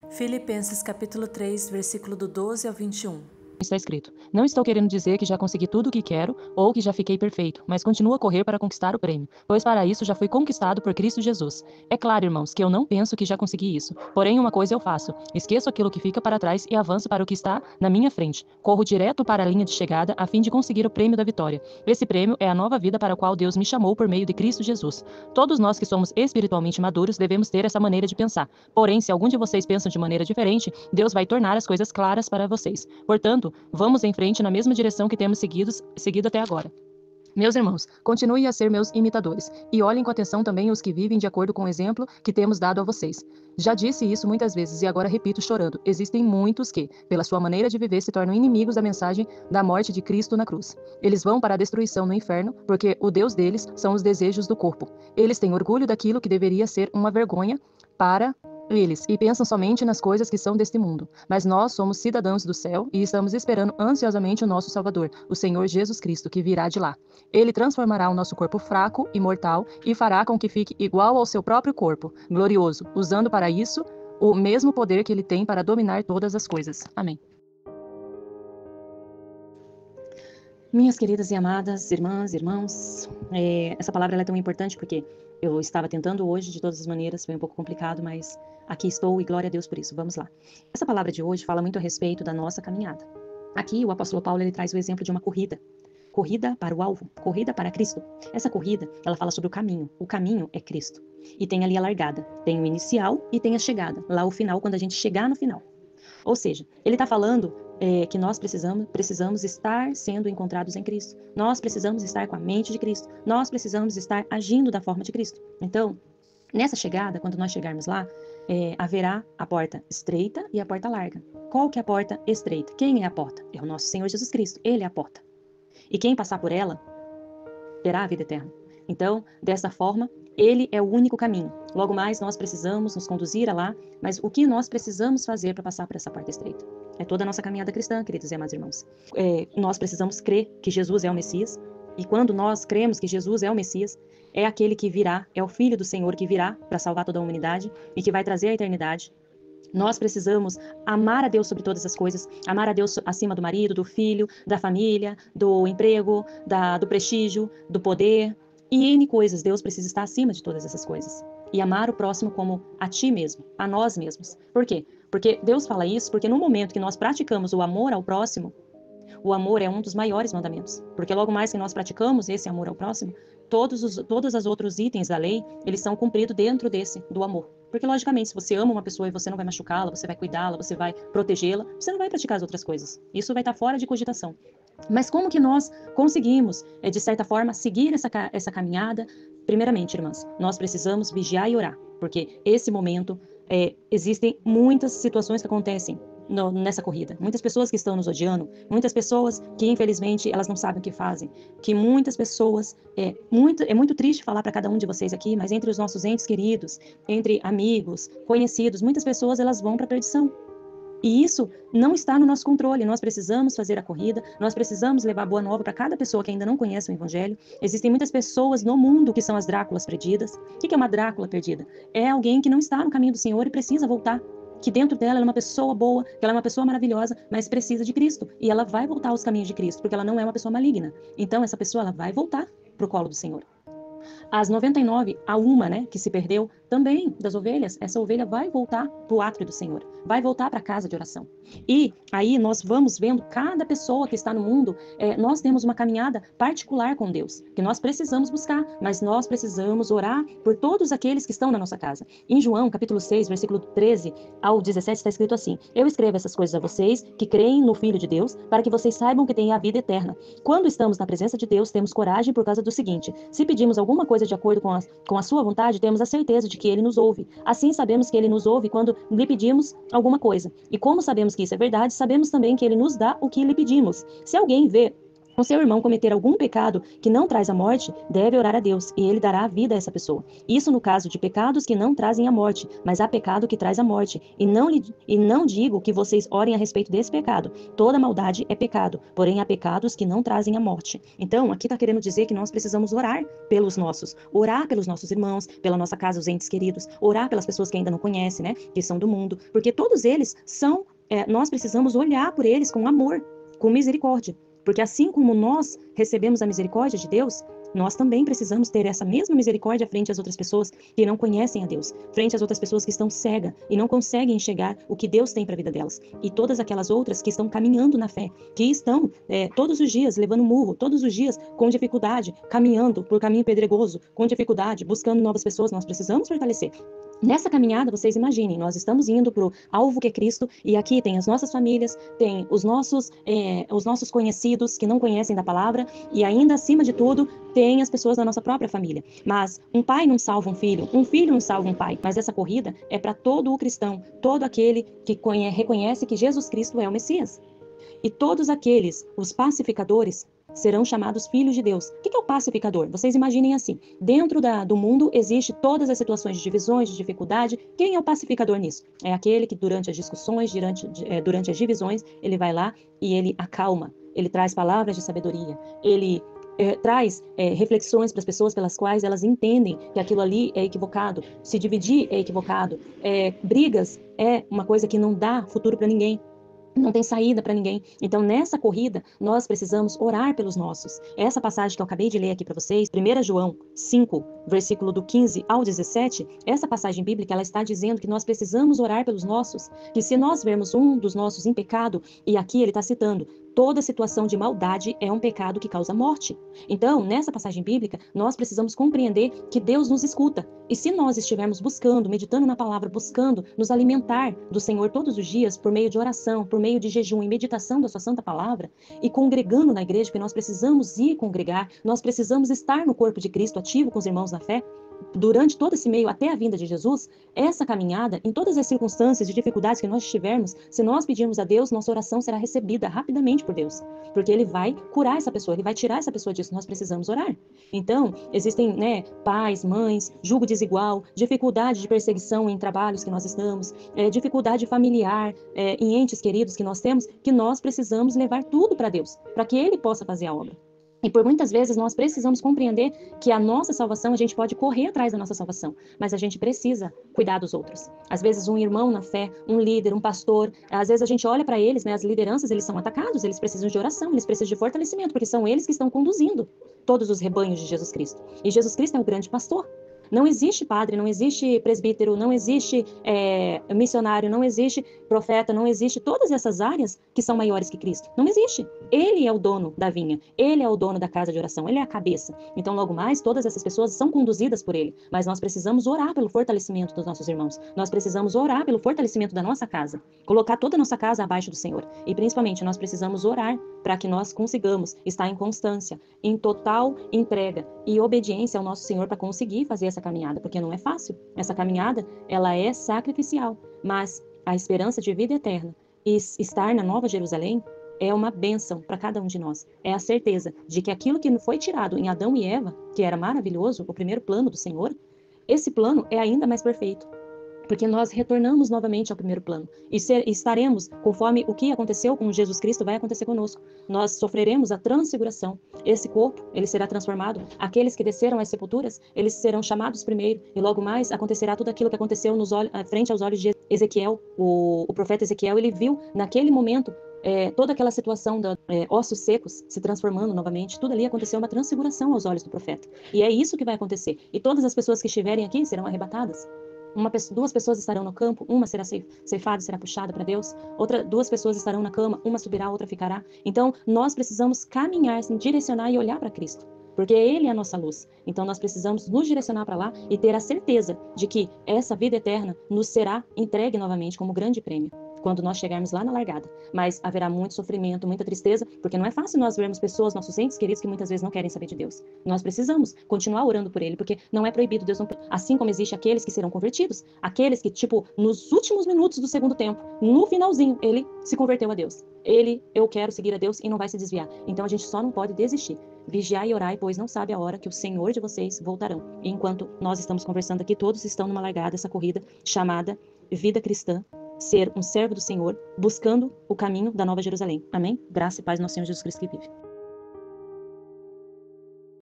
Filipenses capítulo 3, versículo do 12 ao 21. Está escrito: não estou querendo dizer que já consegui tudo o que quero ou que já fiquei perfeito, mas continuo a correr para conquistar o prêmio, pois para isso já fui conquistado por Cristo Jesus. É claro, irmãos, que eu não penso que já consegui isso. Porém, uma coisa eu faço: esqueço aquilo que fica para trás e avanço para o que está na minha frente. Corro direto para a linha de chegada a fim de conseguir o prêmio da vitória. Esse prêmio é a nova vida para a qual Deus me chamou por meio de Cristo Jesus. Todos nós que somos espiritualmente maduros devemos ter essa maneira de pensar. Porém, se algum de vocês pensam de maneira diferente, Deus vai tornar as coisas claras para vocês. Portanto, vamos em frente na mesma direção que temos seguido até agora. Meus irmãos, continuem a ser meus imitadores, e olhem com atenção também os que vivem de acordo com o exemplo que temos dado a vocês. Já disse isso muitas vezes e agora repito chorando: existem muitos que, pela sua maneira de viver, se tornam inimigos da mensagem da morte de Cristo na cruz. Eles vão para a destruição no inferno, porque o Deus deles são os desejos do corpo. Eles têm orgulho daquilo que deveria ser uma vergonha para eles e pensam somente nas coisas que são deste mundo. Mas nós somos cidadãos do céu e estamos esperando ansiosamente o nosso Salvador, o Senhor Jesus Cristo, que virá de lá. Ele transformará o nosso corpo fraco e mortal e fará com que fique igual ao seu próprio corpo, glorioso, usando para isso o mesmo poder que ele tem para dominar todas as coisas. Amém. Minhas queridas e amadas irmãs, irmãos, essa palavra ela é tão importante porque eu estava tentando hoje de todas as maneiras, foi um pouco complicado, mas aqui estou e glória a Deus por isso. Vamos lá. Essa palavra de hoje fala muito a respeito da nossa caminhada. Aqui o apóstolo Paulo ele traz o exemplo de uma corrida. Corrida para o alvo, corrida para Cristo. Essa corrida, ela fala sobre o caminho. O caminho é Cristo. E tem ali a largada, tem o inicial e tem a chegada. Lá o final, quando a gente chegar no final. Ou seja, ele está falando que nós precisamos estar sendo encontrados em Cristo. Nós precisamos estar com a mente de Cristo. Nós precisamos estar agindo da forma de Cristo. Então, nessa chegada, quando nós chegarmos lá, haverá a porta estreita e a porta larga. Qual que é a porta estreita? Quem é a porta? É o nosso Senhor Jesus Cristo. Ele é a porta. E quem passar por ela, terá a vida eterna. Então, dessa forma, ele é o único caminho. Logo mais, nós precisamos nos conduzir a lá, mas o que nós precisamos fazer para passar por essa porta estreita? É toda a nossa caminhada cristã, queridos e amados irmãos. Nós precisamos crer que Jesus é o Messias, e quando nós cremos que Jesus é o Messias, é aquele que virá, é o Filho do Senhor que virá para salvar toda a humanidade e que vai trazer a eternidade. Nós precisamos amar a Deus sobre todas as coisas, amar a Deus acima do marido, do filho, da família, do emprego, do prestígio, do poder e N coisas. Deus precisa estar acima de todas essas coisas. E amar o próximo como a ti mesmo, a nós mesmos. Por quê? Porque Deus fala isso porque no momento que nós praticamos o amor ao próximo, o amor é um dos maiores mandamentos. Porque logo mais que nós praticamos esse amor ao próximo, todos os outros itens da lei, eles são cumpridos dentro do amor. Porque, logicamente, se você ama uma pessoa e você não vai machucá-la, você vai cuidá-la, você vai protegê-la, você não vai praticar as outras coisas. Isso vai estar fora de cogitação. Mas como que nós conseguimos, de certa forma, seguir essa caminhada? Primeiramente, irmãs, nós precisamos vigiar e orar. Porque esse momento, existem muitas situações que acontecem nessa corrida. Muitas pessoas que estão nos odiando, muitas pessoas que infelizmente elas não sabem o que fazem, que muitas pessoas, é muito triste falar para cada um de vocês aqui, mas entre os nossos entes queridos, entre amigos, conhecidos, muitas pessoas elas vão para a perdição. E isso não está no nosso controle. Nós precisamos fazer a corrida, nós precisamos levar boa nova para cada pessoa que ainda não conhece o Evangelho. Existem muitas pessoas no mundo que são as Dráculas perdidas. O que é uma Drácula perdida? É alguém que não está no caminho do Senhor e precisa voltar. Que dentro dela ela é uma pessoa boa, que ela é uma pessoa maravilhosa, mas precisa de Cristo. E ela vai voltar aos caminhos de Cristo, porque ela não é uma pessoa maligna. Então essa pessoa ela vai voltar para o colo do Senhor. As 99, a uma, né, que se perdeu, também das ovelhas, essa ovelha vai voltar para o átrio do Senhor, vai voltar para a casa de oração. E aí nós vamos vendo cada pessoa que está no mundo, nós temos uma caminhada particular com Deus, que nós precisamos buscar, mas nós precisamos orar por todos aqueles que estão na nossa casa. Em João, capítulo 6, versículo 13 ao 17, está escrito assim: eu escrevo essas coisas a vocês que creem no Filho de Deus, para que vocês saibam que têm a vida eterna. Quando estamos na presença de Deus, temos coragem por causa do seguinte: se pedimos alguma coisa de acordo com a sua vontade, temos a certeza de que ele nos ouve. Assim sabemos que ele nos ouve quando lhe pedimos alguma coisa. E como sabemos que isso é verdade, sabemos também que ele nos dá o que lhe pedimos. Se alguém vê o seu irmão cometer algum pecado que não traz a morte, deve orar a Deus, e ele dará a vida a essa pessoa. Isso no caso de pecados que não trazem a morte, mas há pecado que traz a morte. E não digo que vocês orem a respeito desse pecado. Toda maldade é pecado, porém há pecados que não trazem a morte. Então, aqui está querendo dizer que nós precisamos orar pelos nossos irmãos, pela nossa casa, os entes queridos, orar pelas pessoas que ainda não conhecem, né, que são do mundo, porque todos eles são, nós precisamos olhar por eles com amor, com misericórdia. Porque assim como nós recebemos a misericórdia de Deus, nós também precisamos ter essa mesma misericórdia frente às outras pessoas que não conhecem a Deus, frente às outras pessoas que estão cegas e não conseguem enxergar o que Deus tem para a vida delas. E todas aquelas outras que estão caminhando na fé, que estão todos os dias levando murro, todos os dias com dificuldade, caminhando por caminho pedregoso, com dificuldade, buscando novas pessoas, nós precisamos fortalecer. Nessa caminhada, vocês imaginem, nós estamos indo para o alvo que é Cristo, e aqui tem as nossas famílias, tem os nossos conhecidos que não conhecem da palavra, e ainda acima de tudo, tem as pessoas da nossa própria família. Mas um pai não salva um filho não salva um pai, mas essa corrida é para todo o cristão, todo aquele que reconhece que Jesus Cristo é o Messias. E todos aqueles, os pacificadores, serão chamados filhos de Deus. O que é o pacificador? Vocês imaginem assim, dentro do mundo existe todas as situações de divisões, de dificuldade. Quem é o pacificador nisso? É aquele que durante as discussões, durante as divisões, ele vai lá e ele acalma, ele traz palavras de sabedoria, ele traz reflexões para as pessoas pelas quais elas entendem que aquilo ali é equivocado, se dividir é equivocado, brigas é uma coisa que não dá futuro para ninguém. Não tem saída para ninguém. Então, nessa corrida, nós precisamos orar pelos nossos. Essa passagem que eu acabei de ler aqui para vocês, 1 João 5, versículo do 15 ao 17, essa passagem bíblica, ela está dizendo que nós precisamos orar pelos nossos, que se nós vermos um dos nossos em pecado, e aqui ele está citando, toda situação de maldade é um pecado que causa morte. Então, nessa passagem bíblica, nós precisamos compreender que Deus nos escuta. E se nós estivermos buscando, meditando na palavra, buscando nos alimentar do Senhor todos os dias, por meio de oração, por meio de jejum e meditação da sua santa palavra, e congregando na igreja, porque nós precisamos ir congregar, nós precisamos estar no corpo de Cristo, ativo com os irmãos na fé, durante todo esse meio até a vinda de Jesus, essa caminhada, em todas as circunstâncias de dificuldades que nós tivermos, se nós pedirmos a Deus, nossa oração será recebida rapidamente por Deus, porque Ele vai curar essa pessoa, Ele vai tirar essa pessoa disso, nós precisamos orar. Então, existem pais, mães, julgo desigual, dificuldade de perseguição em trabalhos que nós estamos, dificuldade familiar em entes queridos que nós temos, que nós precisamos levar tudo para Deus, para que Ele possa fazer a obra. E por muitas vezes nós precisamos compreender que a nossa salvação, a gente pode correr atrás da nossa salvação, mas a gente precisa cuidar dos outros. Às vezes um irmão na fé, um líder, um pastor, às vezes a gente olha para eles, as lideranças, eles são atacados, eles precisam de oração, eles precisam de fortalecimento, porque são eles que estão conduzindo todos os rebanhos de Jesus Cristo. E Jesus Cristo é o grande pastor. Não existe padre, não existe presbítero, não existe missionário, não existe profeta, não existe todas essas áreas que são maiores que Cristo. Não existe. Ele é o dono da vinha, ele é o dono da casa de oração, ele é a cabeça. Então, logo mais, todas essas pessoas são conduzidas por ele. Mas nós precisamos orar pelo fortalecimento dos nossos irmãos. Nós precisamos orar pelo fortalecimento da nossa casa. Colocar toda a nossa casa abaixo do Senhor. E principalmente, nós precisamos orar para que nós consigamos estar em constância, em total entrega e obediência ao nosso Senhor para conseguir fazer essa caminhada, porque não é fácil. Essa caminhada, ela é sacrificial, mas a esperança de vida eterna e estar na Nova Jerusalém é uma bênção para cada um de nós. É a certeza de que aquilo que foi tirado em Adão e Eva, que era maravilhoso, o primeiro plano do Senhor, esse plano é ainda mais perfeito. Porque nós retornamos novamente ao primeiro plano. E estaremos, conforme o que aconteceu com Jesus Cristo, vai acontecer conosco. Nós sofreremos a transfiguração. Esse corpo, ele será transformado. Aqueles que desceram às sepulturas, eles serão chamados primeiro. E logo mais acontecerá tudo aquilo que aconteceu frente aos olhos de Ezequiel. O profeta Ezequiel, ele viu naquele momento toda aquela situação de ossos secos se transformando novamente. Tudo ali aconteceu uma transfiguração aos olhos do profeta. E é isso que vai acontecer. E todas as pessoas que estiverem aqui serão arrebatadas. Duas pessoas estarão no campo, uma será ceifada e será puxada para Deus, duas pessoas estarão na cama, uma subirá, outra ficará. Então, nós precisamos caminhar, direcionar e olhar para Cristo, porque Ele é a nossa luz. Então, nós precisamos nos direcionar para lá e ter a certeza de que essa vida eterna nos será entregue novamente como grande prêmio. quando nós chegarmos lá na largada. Mas haverá muito sofrimento, muita tristeza, porque não é fácil nós vermos pessoas, nossos entes queridos, que muitas vezes não querem saber de Deus. Nós precisamos continuar orando por ele, porque não é proibido, Deus não... Assim como existe aqueles que serão convertidos, aqueles que, tipo, nos últimos minutos do segundo tempo, no finalzinho, ele se converteu a Deus. Eu quero seguir a Deus e não vai se desviar. Então a gente só não pode desistir. Vigiai e orai, pois não sabe a hora que o Senhor de vocês voltarão. E enquanto nós estamos conversando aqui, todos estão numa largada, essa corrida chamada vida cristã, ser um servo do Senhor, buscando o caminho da Nova Jerusalém. Amém? Graça e paz no nosso Senhor Jesus Cristo que vive.